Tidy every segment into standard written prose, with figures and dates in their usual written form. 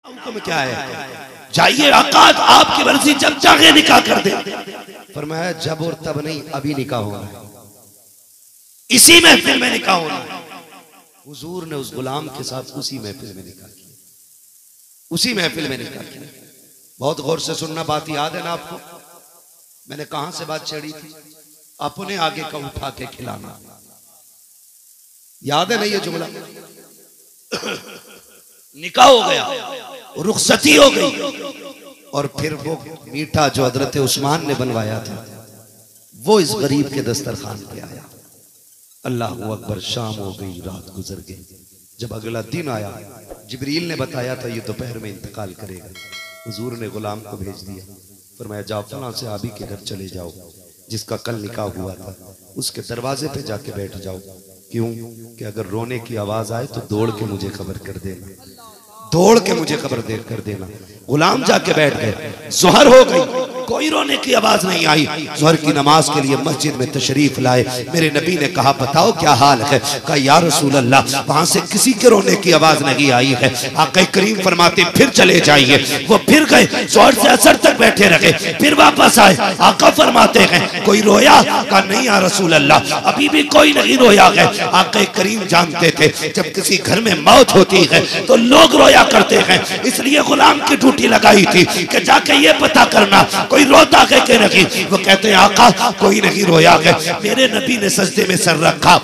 हुक्म क्या है? जाइए आका आपकी मर्जी जब चाहे निकाह कर दे। फरमाया जब और तब नहीं, अभी निकाह होना है, इसी महफिल में निकाह होना है। हुजूर ने उस गुलाम के साथ उसी महफिल में निकाह किया, उसी महफिल में निकाह किया। बहुत गौर से सुनना, बात याद है ना आपको? मैंने कहां से बात छेड़ी थी? अपने आगे का उठा के खिलाना, याद है ना ये जुमला? निकाह हो गया, रुखसती हो गई, और फिर वो मीठा जो हजरत उस्मान ने बनवाया था वो इस गरीब के दस्तरखान पे आया। अल्लाह अकबर, शाम हो गई, रात गुजर गई। जब अगला दिन आया, जिब्रील ने बताया था ये दोपहर में इंतकाल करेगा। हुजूर ने गुलाम को भेज दिया, फरमाया जाओ फलां सहाबी के घर चले जाओ, जिसका कल निकाह हुआ था, उसके दरवाजे पे जाके बैठ जाओ। क्यों? कि अगर रोने की आवाज आए तो दौड़ के मुझे खबर कर देना, दौड़ के मुझे खबर कर देना। गुलाम जाके बैठ गए, ज़ोहर हो गई, कोई रोने की आवाज नहीं आई। ज़ोहर की नमाज के लिए मस्जिद में तशरीफ लाए। मेरे नबी ने कहा बताओ क्या हाल है? कहा या रसूल अल्लाह, वहां से किसी के रोने की आवाज नहीं आई है। आका करीम फरमाते फिर चले जाइए। वो फिर गए, ज़ोहर से असर तक बैठे रहे, फिर वापस आए। आका फरमाते हैं कोई रोया? कहा नहीं या रसूल अल्लाह, अभी भी कोई नहीं रोया है। आका करीम जानते थे जब किसी घर में मौत होती है तो लोग रोया करते हैं, इसलिए गुलाम की ड्यूटी लगाई थी कि जाके ये पता करना कोई रोता है कि नहीं। वो कहते हैं आका कोई नहीं रोया है। मेरे नबी ने सजदे में सर रखा,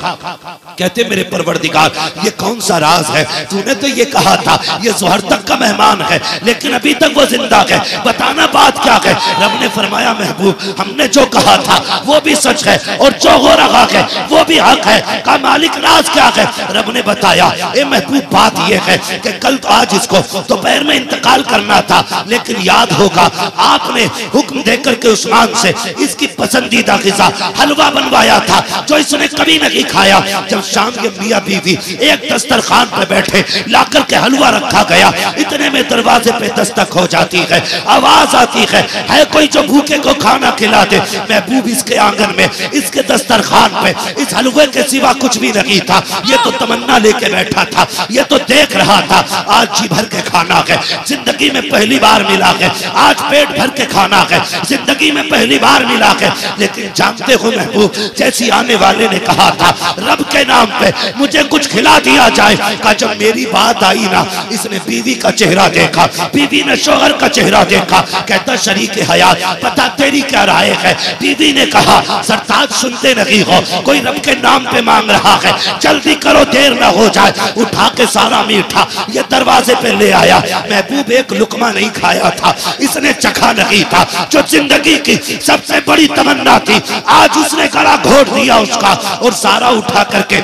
कहते मेरे परवरदिगार ये कौन सा राज है? तूने तो ये कहा था ये ज़ोहर तक का मेहमान है, लेकिन अभी तक वो जिंदा है, बताना बात क्या है? रब ने फरमाया महबूब हमने जो कहा था वो भी सच है और जो हो रहा है वो भी हक है। का मालिक राज क्या है? रब ने बताया ए महबूब बात ये है कि कल तो आज इसको दोपहर में इंतकाल करना था, लेकिन याद होगा आपने हुक्म देकर के उस्मान से इसकी पसंदीदा ग़िज़ा हलवा बनवाया था जो इसने कभी नहीं खाया। जब शाम के मियां बीवी एक दस्तरखान पर बैठे, लाकर के हलवा रखा गया, इतने में दरवाजे पे दस्तक हो जाती है, आवाज आती है कोई जो भूखे को खाना खिला दे। महबूब इसके आंगन में, इसके दस्तरखान पे इस हलवे के सिवा कुछ भी नहीं था। ये तो तमन्ना लेके बैठा था, ये तो देख रहा था आज जी भर के खाना है, जिंदगी में पहली बार मिला है, आज पेट भर के खाना है, जिंदगी में पहली बार मिला है। लेकिन जानते हो महबूब, जैसी आने वाले ने कहा था रब के नाम पे मुझे कुछ खिला दिया जाए, का जब मेरी बात आई ना, इसने बीवी का चेहरा देखा, बीवी ने शोहर का चेहरा देखा, कहता शरीक हयात पता तेरी क्या राय है? बीवी ने कहा सरताज सुनते नहीं हो, कोई रब के नाम पे मांग रहा है, जल्दी करो देर ना हो जाए। उठा के सारा मीठा ये दरवाजे पे ले आया। महबूब एक लुकमा नहीं खाया था, इसने चखा नहीं था, जो जिंदगी की सबसे बड़ी तमन्ना थी आज उसने गला घोट दिया उसका, और सारा उठा करके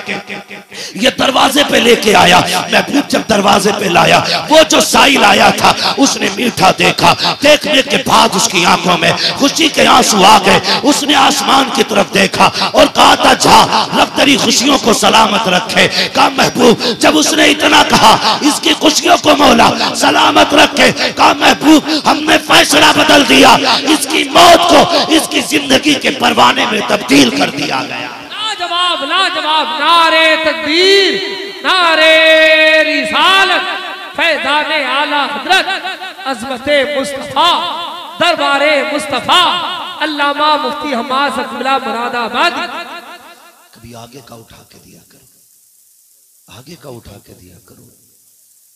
ये दरवाजे पे लेके आया। महबूब जब दरवाजे पे लाया, वो जो साइल आया था उसने मीठा देखा, देखने के बाद उसकी आंखों में खुशी के आंसू आ गए। उसने आसमान की तरफ देखा और कहा था जा रब तेरी खुशियों को सलामत रखे। कहा महबूब जब उसने इतना कहा इसकी खुशियों को मौला सलामत रखे, कहा महबूब हमने फैसला बदल दिया, इसकी मौत को इसकी जिंदगी के परवाने में तब्दील कर दिया गया। लाजवाब लाजवाब, नारे तकबीर, नारे रिसालत, फैज़ाने आला हज़रत, अज़मते मुस्तफ़ा, दरबारे मुस्तफ़ा, अल्लामा मुफ्ती हमाद सकबिला मुरादाबादी। कभी आगे का उठा के दिया करो, आगे का उठा के दिया करो।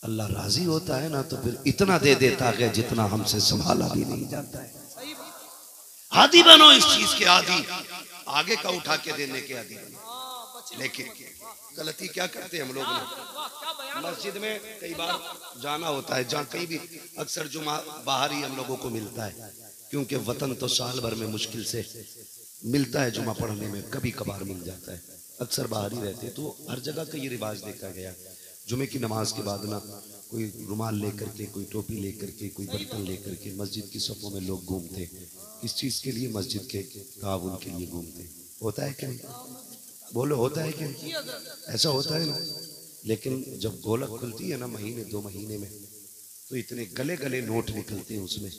अल्लाह राजी होता है ना तो फिर इतना दे देता है जितना हमसे संभाला भी नहीं जाता है। आदी बनो इस चीज के, आदी आगे का उठा के देने के आदी बनो। लेकिन गलती क्या करते हैं हम लोग ने, मस्जिद में कई बार जाना होता है, जहाँ कहीं भी अक्सर जुमा बाहर ही हम लोगों को मिलता है, क्योंकि वतन तो साल भर में मुश्किल से मिलता है, जुमा पढ़ने में कभी कभार मिल जाता है, अक्सर बाहर ही रहते हैं। तो हर जगह का ये रिवाज देखा गया, जुमे की नमाज के बाद ना कोई रुमाल लेकर के, कोई टोपी लेकर के, कोई बर्तन लेकर के मस्जिद की सफ़ों में लोग घूमते। किस चीज़ के लिए? मस्जिद के ताउन के लिए घूमते। होता है क्या? बोलो होता है क्या? ऐसा होता है ना। लेकिन जब गोलक खुलती है ना महीने 2 महीने में, तो इतने गले गले नोट निकलते हैं, उसमें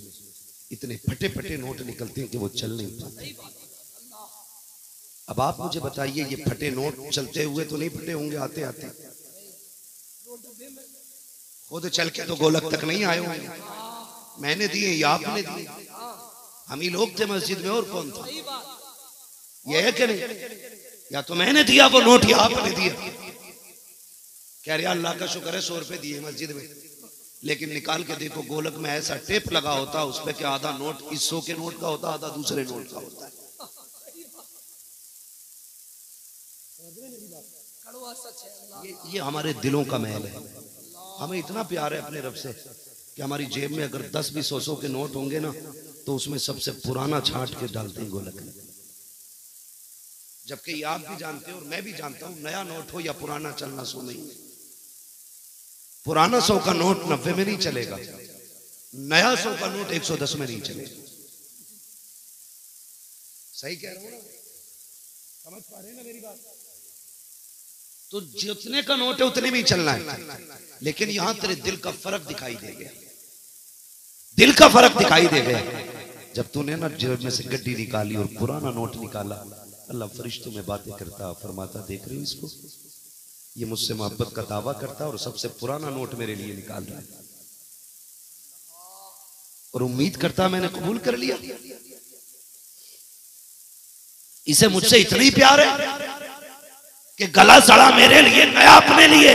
इतने फटे फटे नोट निकलते हैं कि वो चल नहीं पाते। अब आप मुझे बताइए ये फटे नोट चलते हुए तो नहीं फटे होंगे आते आते? खुद चल के तो गोलक तक नहीं आए होंगे, मैंने दिए या आपने दिए? हम ही लोग थे मस्जिद में, और कौन था? यह है कि नहीं? या तो मैंने दिया वो नोट या आपने दिया। कह रहे अल्लाह का शुक्र है 100 रुपए दिए मस्जिद में, लेकिन निकाल के देखो गोलक में ऐसा टेप लगा होता उस पे, क्या आधा नोट इस 100 के नोट का होता, आधा दूसरे नोट का होता है। ये हमारे दिलों का महल है। हमें इतना प्यार है अपने रब से कि हमारी जेब में अगर 10 भी 100 के नोट होंगे ना, तो उसमें सबसे पुराना छांट के डालते हैं गोलक में। जबकि आप भी जानते हो और मैं भी जानता हूं, नया नोट हो या पुराना चलना सो नहीं। पुराना 100 का नोट 90 में नहीं चलेगा, नया 100 का नोट 110 में नहीं चलेगा। सही कह रहा हूं ना? समझ पा रहे हैं ना मेरी बात? तो जितने का नोट है उतने में ही चलना है, लेकिन यहां तेरे दिल का फर्क दिखाई दे गया, दिल का फर्क दिखाई दे गया जब तूने ना जेब में से गड्डी निकाली और पुराना नोट निकाला। अल्लाह फरिश्तों में बातें करता, फरमाता देख रही हो इसको, ये मुझसे मोहब्बत का दावा करता और सबसे पुराना नोट मेरे लिए निकाल रहा है, और उम्मीद करता मैंने कबूल कर लिया। इसे मुझसे इतना ही प्यार है कि गला सड़ा मेरे लिए, नया अपने लिए।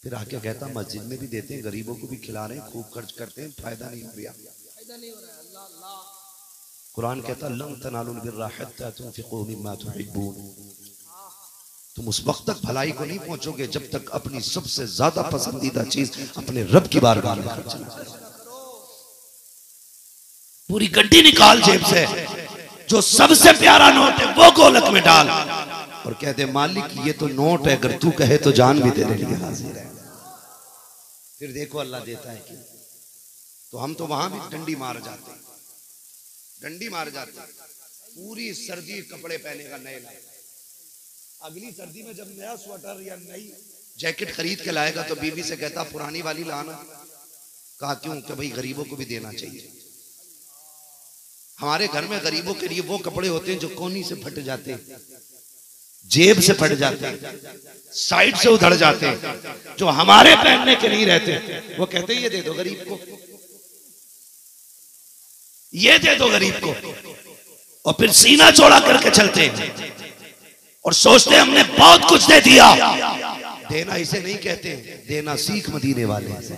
फिर आके कहता मस्जिद में भी देते हैं, गरीबों को भी खिला रहे हैं, खूब खर्च करते हैं, फायदा नहीं हो रहा। कुरान कहता लम तनालुल बिर्रा हत्ता तुनफिकू मिम्मा तुहिब्बून, तुम उस वक्त तक भलाई को नहीं पहुंचोगे जब तक अपनी सबसे ज्यादा पसंदीदा चीज अपने रब की बारगाह में खर्च ना करो। पूरी गड्डी निकाल जेब से, जो सबसे प्यारा नोट है वो गोलक में डाल, और कहते मालिक ये तो नोट है, अगर तू कहे तो जान भी तेरे लिए हाजिर है। फिर देखो अल्लाह देता है कि, तो हम तो वहां भी डंडी मार जाते हैं, डंडी मार जाते हैं। पूरी सर्दी कपड़े पहने का नए लाए, अगली सर्दी में जब नया स्वेटर या नई जैकेट खरीद के लाएगा तो बीवी से कहता पुरानी वाली लाना। कहा क्यों? कि भाई गरीबों को भी देना चाहिए। हमारे घर में गरीबों के लिए वो कपड़े होते हैं जो कोनी से फट जाते हैं, जेब से फट जाते हैं, साइड से उधड़ जाते हैं, जो हमारे पहनने के नहीं रहते। वो कहते हैं ये दे दो गरीब को, ये दे दो गरीब को, और फिर सीना चौड़ा करके चलते हैं और सोचते हैं हमने बहुत कुछ दे दिया। देना इसे नहीं कहते, देना सीख मदीने वाले से।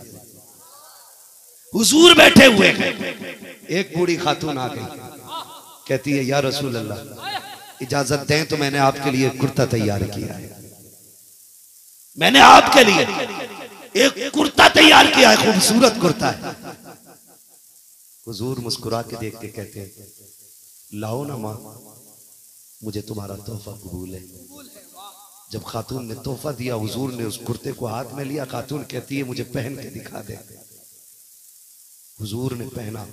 हुजूर बैठे हुए हैं, एक बूढ़ी खातून आ गई, कहती है या रसूल अल्लाह इजाजत दें तो मैंने आपके लिए कुर्ता तैयार किया है, मैंने आपके लिए एक कुर्ता तैयार किया है, खूबसूरत कुर्ता है। हुजूर मुस्कुरा के देख के कहते हैं लाओ ना माँ, मुझे तुम्हारा तोहफा कबूल है। जब खातून ने तोहफा दिया, हुजूर ने उस कुर्ते को हाथ में लिया। खातून कहती है मुझे पहन के दिखा दे। हुजूर ने पहना।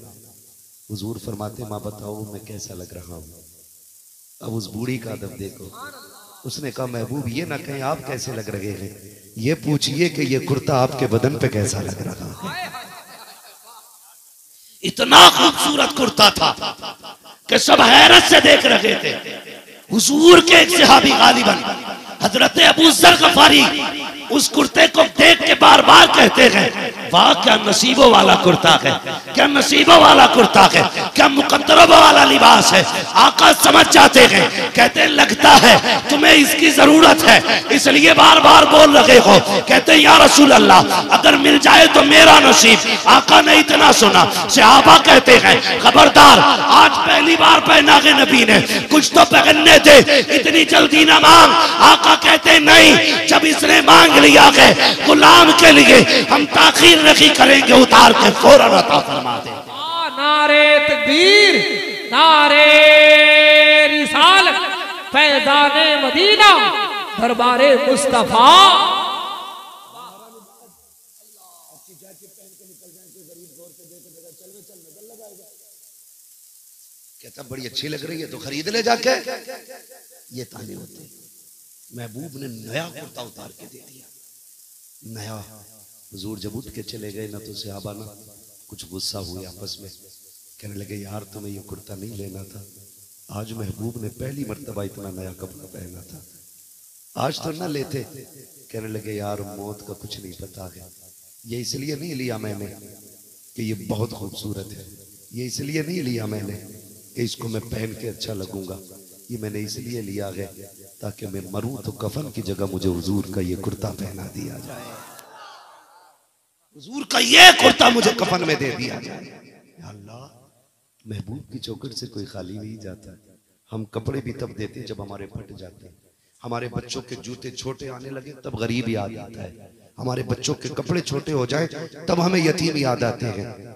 हुजूर फरमाते माँ बताओ मैं कैसा लग रहा हूँ। अब उस बूढ़ी का अदब देखो, उसने कहा महबूब ये ना कहें आप कैसे लग रहे हैं, ये पूछिए कि ये कुर्ता आपके बदन पे कैसा लग रहा है। इतना खूबसूरत कुर्ता था कि सब हैरत से देख रहे थे। हुजूर के एक सहाबी गालिबन हजरत अबू जर गफारी उस कुर्ते को देख के बार बार कहते हैं वाह क्या नसीबों वाला कुर्ता है, क्या नसीबों वाला कुर्ता है, क्या मुकद्दरों वाला लिबास है। आका समझ जाते हैं, कहते हैं लगता है तुम्हें इसकी जरूरत है इसलिए बार बार बोल रहे हो। कहते हैं या रसूल अल्लाह अगर मिल जाए तो मेरा नसीब। आका ने इतना सुना, सहाबा कहते हैं खबरदार, आज पहली बार पहना के नबी ने, कुछ तो पहनने दे, इतनी जल्दी ना मांग। आका कहते नहीं, जब इसने मांग लिया है गुलाम के लिए हम ताखीर नहीं करेंगे, उतार के फौरन अता फरमा दे। नारे तकबीर, नारे रिसालत, फैज़ाने मदीना, दरबारे मुस्तफा। कहता बड़ी अच्छी लग रही है तो खरीद ले जाके। ये ताने होते हैं। महबूब ने नया कुर्ता उतार के दे दिया, नया। हुजूर जब उठ के चले गए ना तो सहाबा ना कुछ गुस्सा हुए आपस में, कहने लगे यार तुम्हें ये कुर्ता नहीं लेना था, आज महबूब ने पहली मर्तबा इतना नया कपड़ा पहना था, आज तो ना लेते। कहने लगे यार मौत का कुछ नहीं पता है। ये इसलिए नहीं लिया मैंने कि ये बहुत खूबसूरत है, ये इसलिए नहीं लिया मैंने कि इसको मैं पहन के अच्छा लगूंगा, ये मैंने इसलिए लिया है ताकि मैं मरूं तो कफन की जगह मुझे हुजूर का ये कुर्ता पहना दिया जाए, हुजूर का ये कुर्ता मुझे कफन में दे दिया जाए। या अल्लाह, महबूब की चौखट से कोई खाली नहीं जाता। हम कपड़े भी तब देते जब हमारे फट जाते, हमारे बच्चों के जूते छोटे आने लगे तब गरीब याद आता है, हमारे बच्चों के कपड़े छोटे हो जाए तब हमें यतीम याद आते हैं,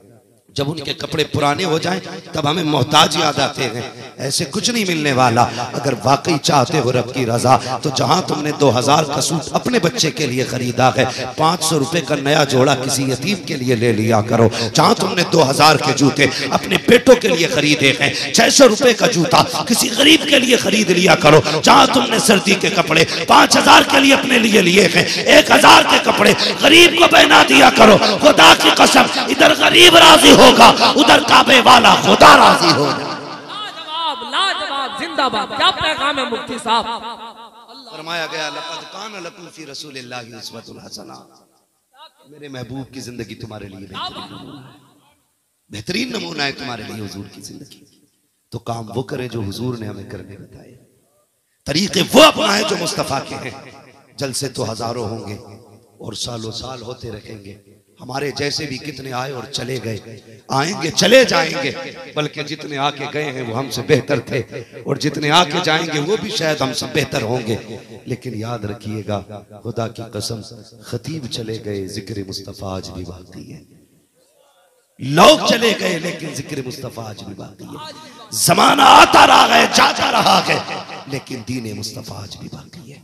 जब उनके कपड़े पुराने हो जाएं तब हमें मोहताज याद आते हैं। ऐसे कुछ नहीं मिलने वाला। अगर वाकई चाहते हो रब की रजा तो जहां तुमने 2000 का सूट अपने बच्चे के लिए खरीदा है, 500 रुपए का नया जोड़ा किसी यतीम के लिए ले लिया करो। जहां तुमने 2000 के जूते अपने बेटों के लिए खरीदे हैं, 600 रुपए का जूता किसी गरीब के लिए खरीद लिया करो। जहां तुमने सर्दी के कपड़े 5000 के लिए अपने लिए लिए हैं, 1000 के कपड़े गरीब को पहना दिया करो। खुदा की कसम, इधर गरीब राजी होगा, उधर काबे वाला खुदा राजी होगा। लाजवाब लाजवाब, जिंदाबाद। क्या पैगाम है मुफ्ती साहब? फरमाया गया लक़द कान लकुम फी रसूलिल्लाहि उस्वतुन हसना, मेरे महबूब की जिंदगी तुम्हारे लिए बेहतरीन नमूना है तुम्हारे लिए हुजूर की जिंदगी। तो काम वो करे जो हुजूर ने हमें करने बताए, तरीके वो अपनाए जो मुस्तफा के हैं। जलसे तो हजारों होंगे और सालों साल होते रहेंगे। हमारे जैसे भी कितने आए और चले गए, आएंगे चले जाएंगे, बल्कि जितने आके गए हैं वो हमसे बेहतर थे, और जितने आके जाएंगे वो भी शायद हमसे बेहतर होंगे। लेकिन याद रखिएगा, खुदा की कसम, खतीब चले गए, जिक्र मुस्तफा आज भी बाकी है। लोग चले गए लेकिन जिक्र मुस्तफा आज भी बाकी है। जमाना आता रहा है, जाता रहा है, लेकिन दीन मुस्तफा आज भी बाकी है।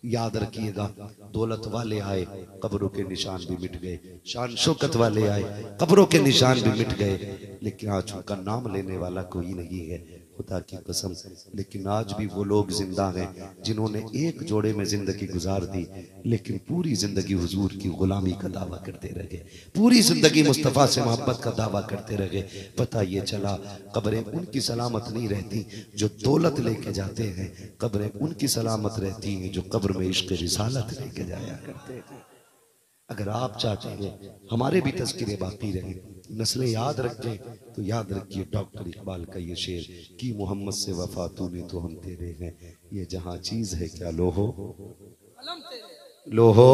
याद रखिएगा, दौलत वाले आए, कब्रों के निशान भी मिट गए, शान शौकत वाले आए, कब्रों के निशान भी मिट गए, लेकिन आज उनका नाम लेने वाला कोई नहीं है, खुदा की कसम। लेकिन आज भी वो लोग जिंदा हैं जिन्होंने एक जोड़े में जिंदगी गुजार दी, लेकिन पूरी जिंदगी हुजूर की गुलामी का दावा करते रहे, पूरी जिंदगी मुस्तफा से मोहब्बत का दावा करते रहे। पता ये चला, कब्रें उनकी सलामत नहीं रहती जो दौलत लेके जाते हैं, कब्रें उनकी सलामत रहती हैं जो कब्र में इश्क रिसालत लेके जाया करते हैं। अगर आप चाहते हैं हमारे भी तज़किरे बाकी रहे, नस्लें याद रखें, तो याद रखिए डॉक्टर इकबाल का ये शेर कि मोहम्मद से वफा तूने तो हम तेरे हैं, ये जहां चीज है क्या लोहो लोहो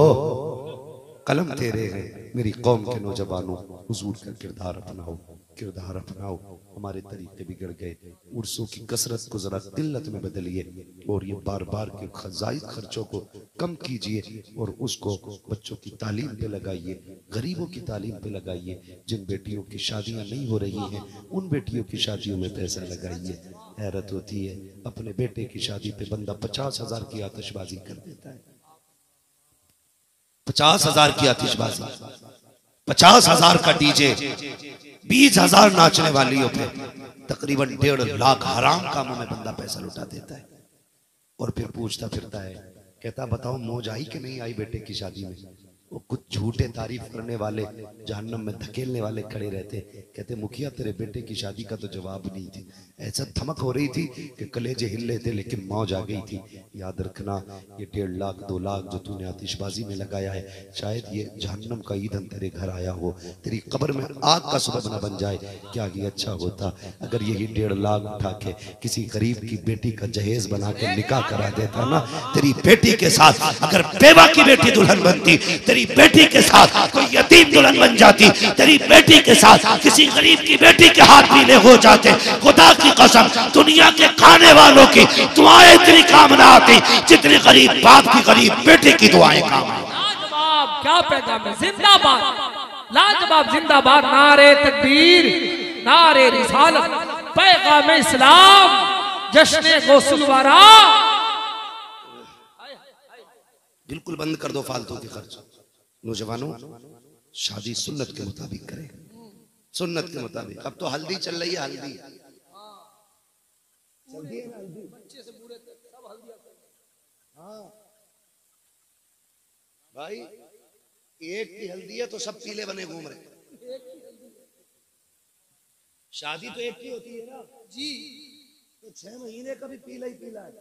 कलम तेरे हैं। मेरी कौम के नौजवानों, हुजूर का किरदार अपनाओ, किरदार अपनाओ। हमारे तरीके बिगड़ गए, उर्सों की कसरत को जरा किल्लत में बदलिए, और ये बार बार के जायद खर्चों को कम कीजिए, और उसको बच्चों की तालीम पे लगाइए, गरीबों की तालीम पे लगाइए। जिन बेटियों की शादियां नहीं हो रही हैं उन बेटियों की शादियों में पैसा लगाइए। हैरत होती है, अपने बेटे की शादी पे बंदा 50,000 की आतिशबाजी कर देता है, 50,000 की आतिशबाजी, 50,000 का डीजे, 20,000 नाचने वालियों पे तकरीबन 1.5 लाख हराम कामों में बंदा पैसा लुटा देता है, और फिर पूछता फिरता है, कहता बताओ मौज आई कि नहीं आई बेटे की शादी में। वो कुछ झूठे तारीफ करने वाले, जहन्नम में धकेलने वाले खड़े रहते, कहते मुखिया तेरे बेटे की शादी का तो जवाब नहीं थी, ऐसा धमक हो रही थी कि कलेजे हिल रहे थे, लेकिन मौज आ गई थी। याद रखना, ये 1.5 लाख 2 लाख जो तूने आतिशबाजी में लगाया है, शायद ये जहन्नम का ईंधन तेरे घर आया हो, तेरी कब्र में आग का सबब न बन जाए। क्या ये अच्छा होता अगर यही 1.5 लाख उठा के किसी गरीब की बेटी का जहेज बना के निकाह करा देता ना, तेरी बेटी के साथ अगर बेवा की बेटी दुल्हन बनती, तेरी बेटी के साथ कोई यतीम दुल्हन बन जाती, तेरी बेटी के साथ किसी गरीब की बेटी के हाथ पीले हो जाते, खुदा की कसम दुनिया के खाने वालों की दुआएं इतनी काम ना आती जितनी गरीब बाप की गरीब बेटी की दुआएं काम। लाजवाब, क्या पैगाम है, जिंदाबाद, लाजवाब, जिंदाबाद। नारे तकबीर, नारे रिसालत, पैगाम इस्लाम, जश्न गौसुलवारा। बिल्कुल बंद कर दो फालतू के खर्च। नौजवानों, शादी सुन्नत के मुताबिक करें, सुन्नत के मुताबिक। अब तो हल्दी चल रही है, हल्दी चलती है ना, हल्दी बच्चे से बूढ़े तक सब हल्दी। हाँ भाई, एक की हल्दी है तो सब पीले बने घूम रहे। शादी तो एक की होती है ना जी, तो 6 महीने का भी पीला ही पीला है।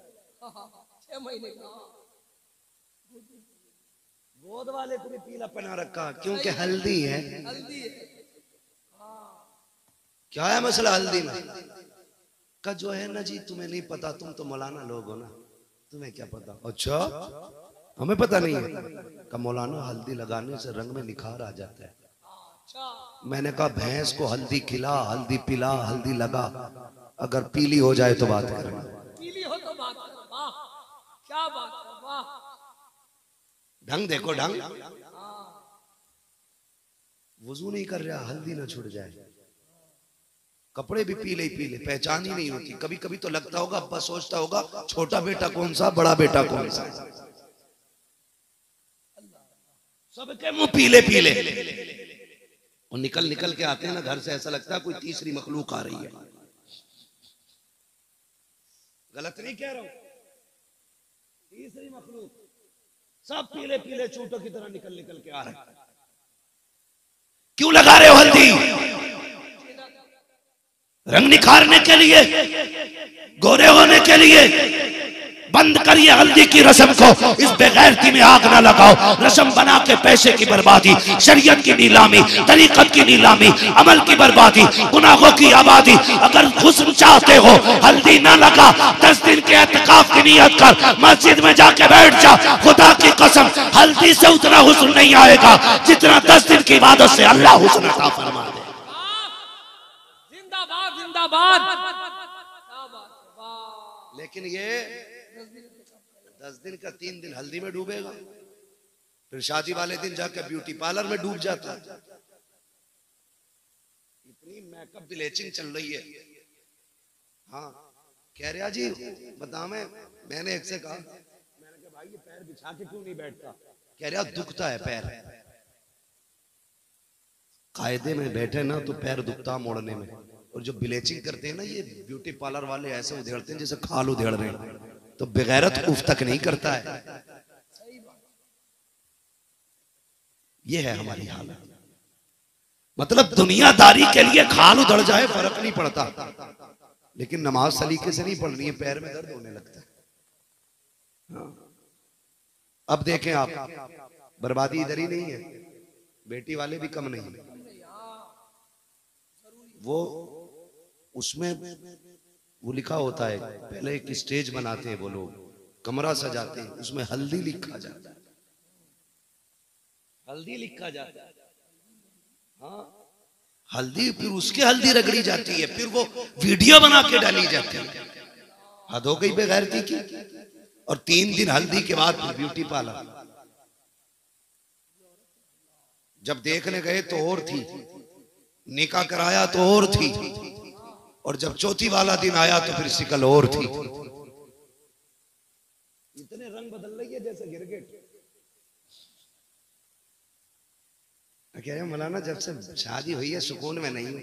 6 महीने का गोद वाले को भी पीला पहना रखा क्योंकि हल्दी है। हल्दी है। क्या है मसला हल्दी में का जो है ना जी, तुम्हें नहीं पता, तुम तो मौलाना लोग हो ना, तुम्हें क्या पता। अच्छा हमें पता नहीं है का मौलाना हल्दी लगाने से रंग में निखार आ जाता है। मैंने कहा भैंस को हल्दी खिला, हल्दी पिला, हल्दी लगा, अगर पीली हो जाए तो बात करें। पीली हो तो बात करो। वाह क्या बात है, वाह। ढंग देखो ढंग, वुजू नहीं कर रहा हल्दी ना छूट जाए, कपड़े भी पीले ही पीले, पहचान ही नहीं होती। कभी कभी तो लगता होगा अब्बा सोचता होगा छोटा बेटा कौन सा, बड़ा बेटा कौन सा, सबके मुंह पीले पीले। और निकल निकल के आते हैं ना घर से, ऐसा लगता है कोई तीसरी मखलूक आ रही है। गलत नहीं कह रहा हूं, तीसरी मखलूक, सब पीले पीले चूटों की तरह निकल निकल के आ रहे हैं। क्यों लगा रहे हो हल्दी? रंग निखारने के लिए, गोरे होने के लिए। बंद करिए हल्दी की रस्म को, इस बेगैरती में आग ना लगाओ। रस्म बना के पैसे की बर्बादी, शरीयत की नीलामी, तरीकत की नीलामी, अमल की बर्बादी, गुनाहों की आबादी। अगर हुस्न चाहते हो हल्दी ना लगा, 10 दिन के एहतिकाफ की नियत कर, मस्जिद में जाके बैठ जा। खुदा की कसम हल्दी से उतना हुस्न नहीं आएगा जितना 10 दिन की इबादत से अल्लाह हुस्न अता फरमा दे। जिंदाबाद जिंदाबाद। लेकिन ये 10 दिन का 3 दिन हल्दी में डूबेगा, फिर शादी वाले दिन जाकर ब्यूटी पार्लर में डूब जाता है। इतनी मेकअप ब्लीचिंग चल रही है। हाँ कह रहा जी बताओ, मैंने एक से कहा, मैंने कहा भाई ये पैर बिछा के क्यों नहीं बैठता? कह रहा दुखता है पैर। कायदे में बैठे ना तो पैर दुखता मोड़ने में। और जो ब्लीचिंग करते हैं ना ये ब्यूटी पार्लर वाले, ऐसे उधेड़ते हैं जैसे खाल उधेड़ रहे हैं, तो बेगैरत उफ तक नहीं करता है। ये है हमारी हालत। मतलब दुनियादारी के लिए खाल उधड़ जाए फर्क नहीं पड़ता, लेकिन नमाज सलीके से नहीं पढ़नी है, पैर में दर्द होने लगता है। हाँ। अब देखें आप, बर्बादी इधर ही नहीं है, बेटी वाले भी कम नहीं है। वो उसमें वो लिखा होता है, पहले एक स्टेज बनाते हैं वो लोग, कमरा सजाते हैं, उसमें हल्दी लिखा जाता है, हल्दी लिखा जाता है। हाँ हल्दी, फिर उसके हल्दी रगड़ी जाती है, फिर वो वीडियो बना के डाली जाती है। हद हो गई बेगैरती की। और 3 दिन हल्दी के बाद फिर ब्यूटी पार्लर। जब देखने गए तो और थी, निकाह कराया तो और थी, और जब चौथी वाला दिन आया तो फिर शिकल और थी। इतने रंग बदल रही है जैसे गिरगिट। कह रहे मौलाना जब से शादी हुई है सुकून में नहीं,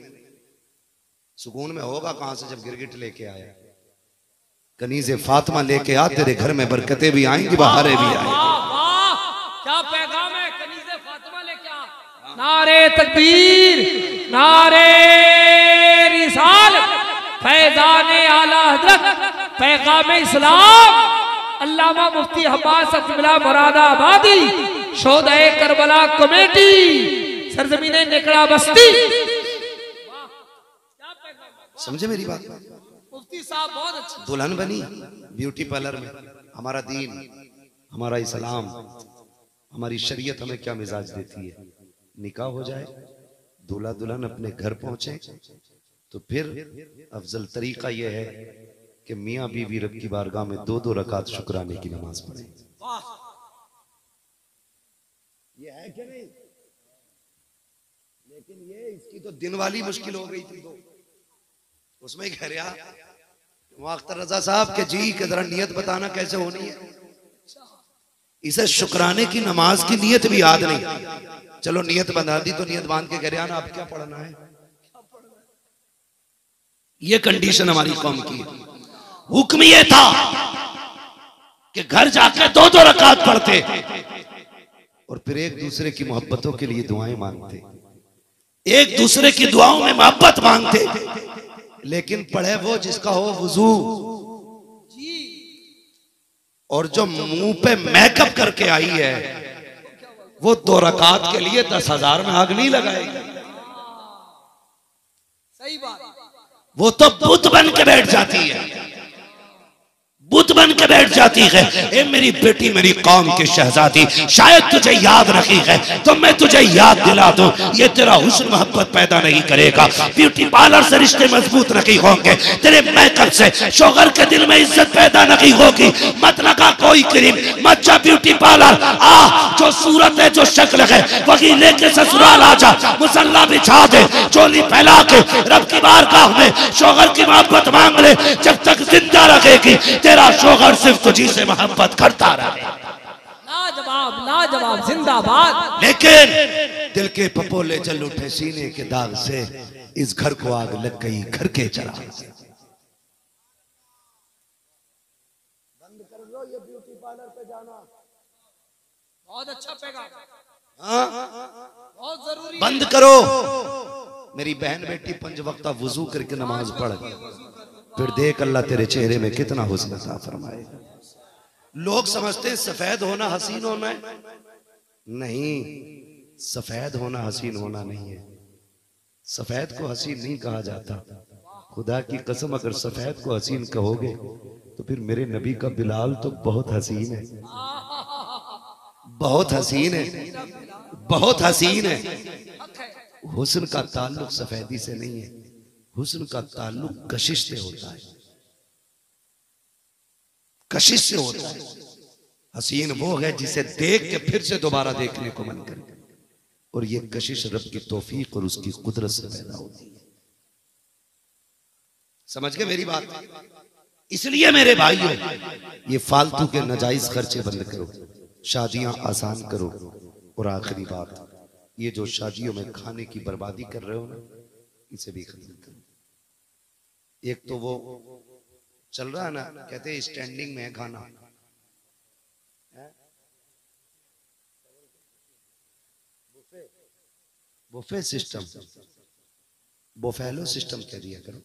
सुकून में होगा कहां से जब गिरगिट लेके आया। कनीज़े फातिमा लेके आ, तेरे घर में बरकतें भी आएंगी, बहारें भी आएंगी। क्या पैगाम है, कनीज़े फातिमा लेके आ। नारे तकबीर, नारे रिसालत, फैज़ाने आला हज़रत, पैगाम इस्लाम, अल्लामा मुफ्ती अब्बास अब्दुल्ला मुरादाबादी, शोधाए करबला कमेटी, सरजमीने नेकड़ा बस्ती। समझे मेरी बात? मुफ्ती साहब बहुत अच्छे। दुल्हन बनी ब्यूटी पार्लर में। हमारा दीन, हमारा इस्लाम, हमारी शरीयत हमें क्या मिजाज देती है? निकाह हो जाए, दूल्हा दुल्हन अपने घर पहुंचे, तो फिर अफजल तरीका यह है कि मियाँ बीवी रब की बारगाह में 2-2 रकात शुक्राने की नमाज पढ़े। ये है कि नहीं? लेकिन ये इसकी तो दिन वाली मुश्किल हो गई थी। तो उसमें ही कह रहा अख्तर रजा साहब के जी के जरा नियत बताना कैसे होनी है। इसे शुक्राने की नमाज की नियत भी याद नहीं। चलो नियत बंधा दी तो नियत बांध के कह रहा ना अब क्या पढ़ना है। ये कंडीशन हमारी कौम की है। हुक्म ये था कि घर जाकर 2-2 रकात पढ़ते और फिर एक दूसरे की मोहब्बतों के लिए दुआएं मांगते, एक दूसरे की दुआओं में मोहब्बत मांगते। लेकिन पढ़े वो जिसका हो वुजू, और जो मुंह पे मेकअप करके आई है वो 2 रकात के लिए 10,000 में आग नहीं लगाएगी। सही बात। वो तो बुत बन के बैठ जाती है, बुत बन के बैठ जाती है। ए मेरी बेटी, मेरी कौम की शहजादी, शायद तुझे याद रखी है तो मैं तुझे याद दिला दूं, ये तेरा हुस्न मोहब्बत पैदा नहीं करेगा, ब्यूटी पार्लर से रिश्ते मजबूत नहीं होंगे, तेरे मेकअप से शोहर के दिल में इज्जत पैदा नहीं होगी। मत लगा कोई क्रीम, मत जा ब्यूटी पार्लर, आ जो सूरत है, जो शक्ल है वही लेके ससुराल आ जा, मुसल्ला बिछा दे, चोली फैला के रब की बारगाह में शोहर की मोहब्बत मांग ले। जब तक जिंदा रखेगी तेरा शोहर सिर्फ तुझी से मोहब्बत करता रहे। लाजवाब, लाजवाब, जिंदाबाद। लेकिन दिल के पपोले जल उठे सीने के दाग से, इस घर को आग लग गई घर के चराग से। बंद कर लो ये ब्यूटी पार्लर पे जाना, बहुत अच्छा पैगाम, हाँ बहुत जरूरी। बंद करो। मेरी बहन बेटी 5 वक्त वुजू करके नमाज पढ़, फिर देख अल्लाह तेरे चेहरे में कितना हुस्न अता फरमाएगा। लोग समझते हैं सफेद होना हसीन होना है, नहीं, सफेद होना हसीन होना नहीं है। सफेद को हसीन नहीं कहा जाता। खुदा की कसम, अगर सफेद को हसीन कहोगे तो फिर मेरे नबी का बिलाल तो बहुत हसीन है, बहुत हसीन है, बहुत हसीन है। हुस्न का ताल्लुक सफेदी से नहीं है, हुस्न का ताल्लुक कशिश से होता है, कशिश से होता है। हसीन वो है जिसे देख के फिर से दोबारा देखने को मन करे, और ये कशिश रब की तौफीक और उसकी कुदरत से पैदा होती है। समझ गए मेरी बात? इसलिए मेरे भाइयों, ये फालतू के नाजायज खर्चे बंद करो, शादियां आसान करो, और आखिरी बात, ये जो शादियों में खाने की बर्बादी कर रहे हो ना, इसे भी खत्म करो। एक तो वो चल रहा है ना, कहते हैं स्टैंडिंग में है खाना, बुफे सिस्टम, बुफेलो सिस्टम कह दिया करो।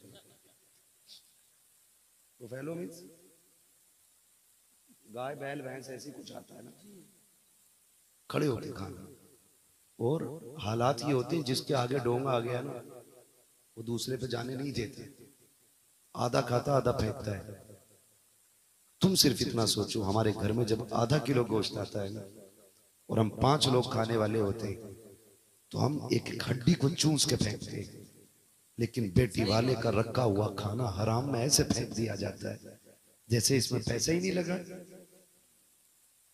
बुफेलो मीन्स गाय बैल भैंस ऐसी कुछ आता है ना, खड़े होके खाना। और हालात ये होते हैं जिसके आगे डोंगा आ गया ना, वो दूसरे पे जाने नहीं देते, आधा खाता आधा फेंकता है। तुम सिर्फ इतना सोचो, हमारे घर में जब आधा किलो गोश्त आता है ना, और हम 5 लोग खाने वाले होते हैं, तो हम एक हड्डी को चूस के फेंकते हैं, लेकिन बेटी वाले का रखा हुआ खाना हराम में ऐसे फेंक दिया जाता है जैसे इसमें पैसा ही नहीं लगा।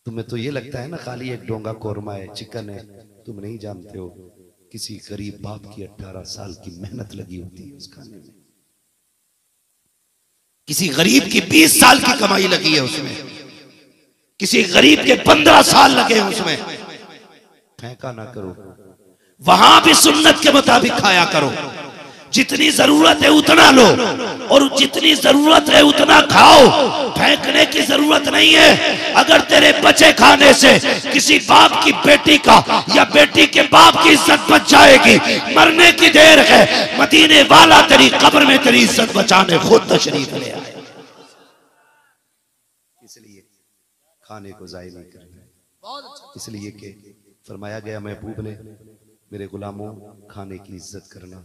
तुम्हें तो ये लगता है ना खाली एक डोंगा कोरमा है, चिकन है। तुम नहीं जानते हो किसी गरीब बाप की 18 साल की मेहनत लगी होती है उस खाने में, किसी गरीब की 20 साल की कमाई लगी है उसमें, किसी गरीब के 15 साल लगे हैं उसमें। फेंका ना करो, वहां भी सुन्नत के मुताबिक खाया करो। जितनी जरूरत है उतना लो, और जितनी जरूरत है उतना खाओ, फेंकने की जरूरत नहीं है। अगर तेरे बचे खाने से किसी बाप की बेटी का या बेटी के बाप की इज्जत बच जाएगी, मरने की देर है, मदीने वाला तेरी कब्र में तेरी इज्जत बचाने खुद तशरीफ ले आए। इसलिए खाने को जाया नहीं करना, इसलिए कि फरमाया गया महबूब ने, मेरे गुलामों खाने की इज्जत करना,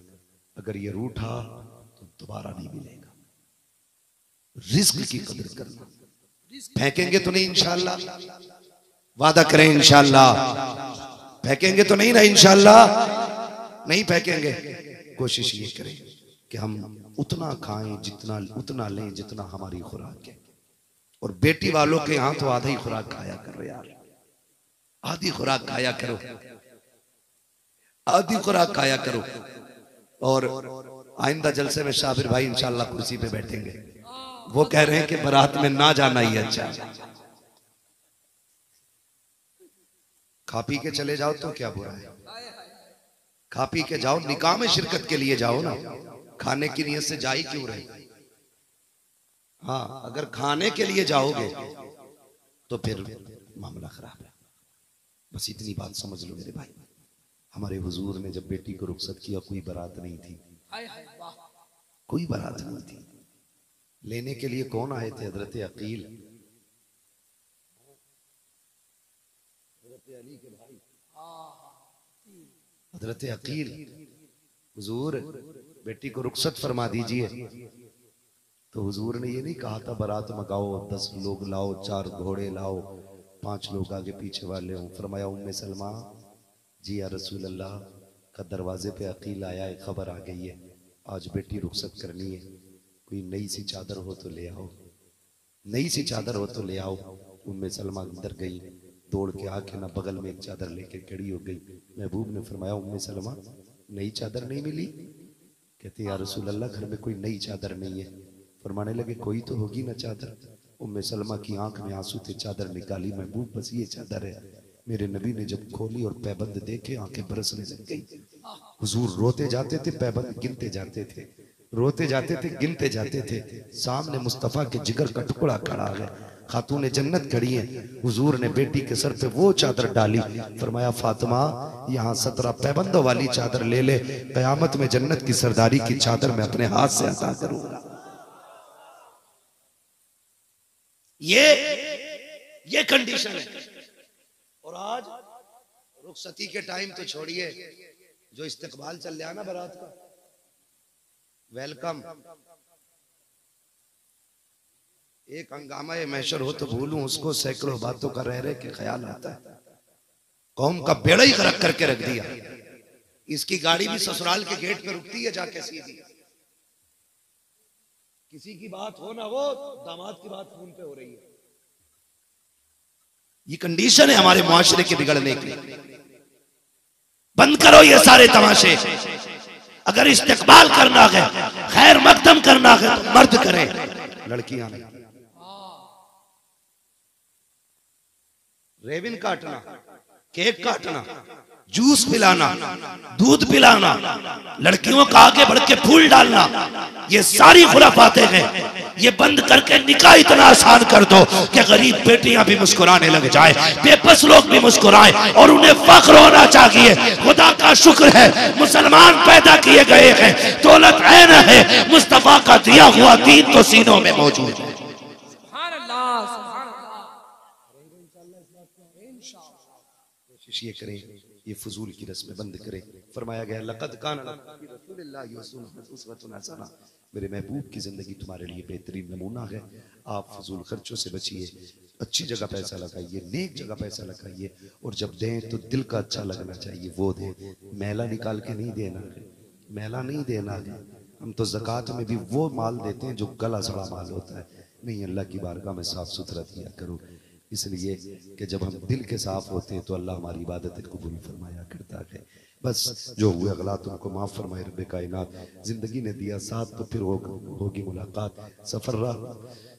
अगर ये रूठा तो दोबारा नहीं मिलेगा। रिस्क की कदर करना, फेंकेंगे तो नहीं इंशाल्लाह, वादा करें इंशाल्लाह, फेंकेंगे तो नहीं ना इंशाल्लाह, नहीं फेंकेंगे। कोशिश ये करें कि हम उतना खाएं जितना, उतना लें जितना हमारी खुराक है। और बेटी वालों के यहां तो आधा ही खुराक खाया करो यार, आधी खुराक खाया करो, आधी खुराक खाया करो। और आइंदा जलसे में शाबिर भाई इंशाल्लाह कुर्सी पे बैठेंगे, वो कह रहे हैं कि बारात में ना जाना ही अच्छा, खा पी के चले जाओ तो क्या बुरा है, खा पी के जाओ, निकाह में शिरकत के लिए जाओ ना, खाने की नीयत से जा ही क्यों रहे। हाँ, अगर खाने के लिए जाओगे तो फिर मामला खराब है। बस इतनी बात समझ लो मेरे भाई। हमारे हुजूर ने जब बेटी को रुखसत किया, कोई बारात नहीं थी, कोई बारात नहीं थी। लेने के लिए कौन आए थे? हजरत अकील, हजरत अली के भाई, हजरत अकील, हुजूर बेटी को रुखसत फरमा दीजिए। तो हुजूर ने ये नहीं कहा था बारात मगाओ, 10 लोग लाओ, 4 घोड़े लाओ, 5 लोग आगे पीछे वाले हों। फरमाया उम्मे सलमा जी या रसूल अल्लाह का दरवाजे पे अकील आया है, खबर आ गई है, आज बेटी रुखसत करनी है, कोई नई सी चादर हो तो ले आओ, नई सी चादर हो तो ले आओ। उम्मे सलमा अंदर गई, दौड़ के आके ना बगल में एक चादर लेके खड़ी हो गई। महबूब ने फरमाया उम्मे सलमा नई चादर नहीं मिली? कहते या रसूल अल्लाह घर में कोई नई चादर नहीं है। फरमाने लगे कोई तो होगी ना चादर। उम्मे सलमा की आंख में आंसू थे, चादर निकाली, महबूब बस ये चादर है। मेरे नबी ने जब खोली और पैबंद देखे आंखें बरसने लग गई। हुजूर रोते जाते थे, पैबंद गिनते जाते थे, रोते जाते थे, गिनते जाते थे। सामने मुस्तफा के जिगर का टुकड़ा खड़ा है, खातून जन्नत खड़ी है। हुजूर ने बेटी के सर पे वो चादर डाली, फरमाया फातिमा यहाँ 17 पैबंदों वाली चादर ले ले, कयामत में जन्नत की सरदारी की चादर मैं अपने हाथ से अता करूंगा। ये कंडीशन है। और आज रुखसती के टाइम तो छोड़िए, जो इस्तकबाल चल रहा ना बारात का, वेलकम, एक हंगामा महशर हो तो भूलूं उसको, सैकड़ों बातों का रह रहे के ख्याल आता है। कौम का बेड़ा ही गरक करके रख दिया। इसकी गाड़ी भी ससुराल के गेट पे रुकती है जाके सीधी। किसी की बात हो ना हो, दामाद की बात फोन पे हो रही है। ये कंडीशन है हमारे मुआशरे के बिगड़ने की। बंद करो ये सारे तमाशे। अगर इस्तेकबाल करना है, खैर मकदम करना है तो मर्द करें, लड़कियां नहीं। रेबिन काटना, केक काटना, जूस पिलाना, दूध पिलाना, लड़कियों का आगे बढ़ के फूल डालना, ये सारी खुराफातें हैं। ये बंद करके निकाह इतना आसान कर दो कि गरीब बेटियां भी मुस्कुराने लग जाए, बेबस लोग भी मुस्कुराएं और उन्हें फख्र होना चाहिए। खुदा का शुक्र है मुसलमान पैदा किए गए हैं, दौलत ऐन है, मुस्तफा का दिया हुआ दीन तो सीनों में मौजूद है। कोशिश ये करें ये फजूल की रस्में बंद करें। फरमाया गया लक़द कान फी रसूलिल्लाहि उस्वतुन हसना, मेरे महबूब की जिंदगी तुम्हारे लिए बेहतरीन नमूना है। आप फजूल खर्चों से बचिए, अच्छी जगह पैसा लगाइए, नेक जगह पैसा लगाइए, और जब दें तो दिल का अच्छा लगना चाहिए, वो दें, मैला निकाल के नहीं देना है, मैला नहीं देना है। हम तो ज़कात में भी वो माल देते हैं जो गला सड़ा माल होता है। नहीं, अल्लाह की बारगाह में साफ सुथरा दिया करो, इसलिए कि जब हम दिल के साफ होते हैं तो अल्लाह हमारी इबादत कबूल फरमाया करता है। बस जो हुए गलत उनको माफ़ फरमाए रब्बे कायनात। जिंदगी ने दिया साथ तो फिर होगी मुलाकात। सफ़र रहा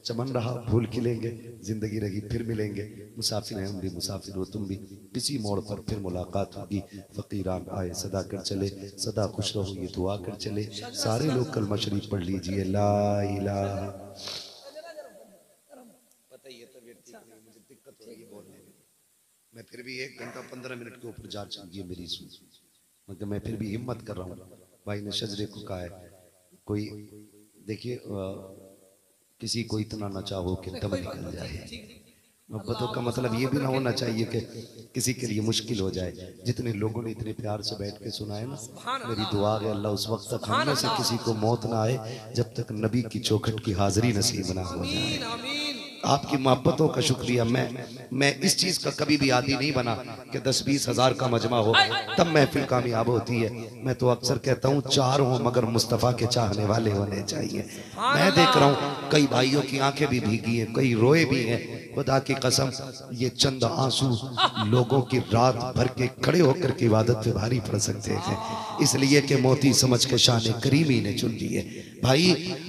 चमन रहा भूल खिलेंगे, जिंदगी रही फिर मिलेंगे। मुसाफिर हैं हम भी, मुसाफिर हो तुम भी, किसी मोड़ पर फिर मुलाकात होगी। फ़कीरान आए सदा कर चले, सदा खुश रहो ये दुआ कर चले। सारे लोग कलमा शरीफ पढ़ लीजिए, ला इलाहा। मैं फिर भी 1 घंटा 15 मिनट के ऊपर जा चुकी है मेरी सूझ, मगर मैं फिर भी हिम्मत कर रहा हूँ। भाई ने शजरे को कहा है, कोई देखिए किसी को इतना ना चाहो कि दम निकल जाए। मोहब्बतों का मतलब ये भी ना होना चाहिए कि किसी के लिए मुश्किल हो जाए। जितने लोगों ने इतने प्यार से बैठ के सुना है ना, मेरी दुआ है अल्लाह उस वक्त तक हम में से किसी को मौत ना आए जब तक नबी की चौखट की हाजिरी नसीब ना हो जाए। आपकी मोहब्बतों का शुक्रिया। मैं इस चीज का कभी भी आदी नहीं बना कि 10-20 हज़ार का मजमा हो तब महफिल कामयाब होती है। मैं तो अक्सर कहता हूँ 4 हो मगर मुस्तफ़ा के चाहने वाले होने चाहिए। मैं देख रहा हूँ कई भाइयों की आंखें भी भीगी हैं, कई रोए भी हैं। खुदा की कसम ये चंद आंसू लोगों की रात भर के खड़े होकर की इबादत पे भारी पड़ सकते हैं, इसलिए कि मोती समझ के शान करीमी ने चुन लिए। भाई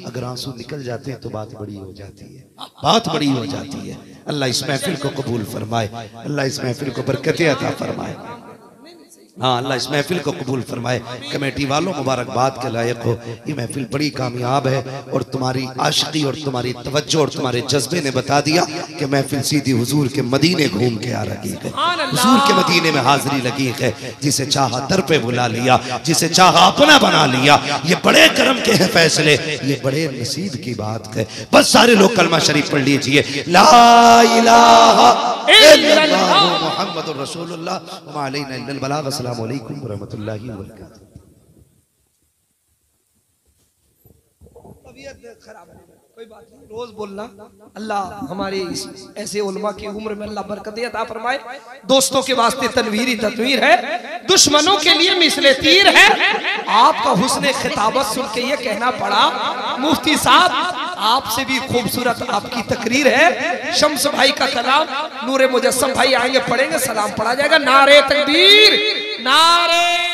अगर आंसू निकल जाते हैं तो बात बड़ी हो जाती है, बात बड़ी हो जाती है। अल्लाह इस महफिल को कबूल फरमाए, अल्लाह इस महफिल को बरकतें अता फरमाए। हाँ, अल्लाह इस महफिल को कबूल फरमाए। कमेटी वालों मुबारकबाद के लायक हो, ये महफिल बड़ी कामयाब है और तुम्हारी आशिकी और तुम्हारी तवज्जो और तुम्हारे जज्बे ने बता दिया कि महफिल सीधी हुजूर के मदीने घूम के आ रही है। हुजूर के मदीने में हाजिरी लगी है। जिसे चाहा दर पे बुला लिया, जिसे चाहा अपना बना लिया। ये बड़े करम के हैं फैसले, ये बड़े नसीब की बात है। बस सारे लोग कलमा शरीफ पढ़ लीजिए, ला इलाहा इल्लल्लाह मुहम्मदुर रसूलुल्लाह व मा अलैना इल्लल बलाग। अस्सलामु अलैकुम रहमतुल्लाहि व बरकातहू। तबीयत खराब है, कोई बात नहीं, रोज बोलना। अल्लाह हमारे ऐसे उलमा की उम्र में अल्लाह बरकत अता फरमाए। दोस्तों के वास्ते तनवीर ही तनवीर है, दुश्मनों के लिए मिसले तीर है। आपका हुस्ने खिताबत सुन के ये कहना पड़ा, मुफ्ती साहब आपसे भी खूबसूरत आपकी तकरीर है। शम्स भाई का कलाम, नूरे मुजस्सम भाई आएंगे पढ़ेंगे, सलाम पढ़ा जाएगा। नारे तकबीर, नारे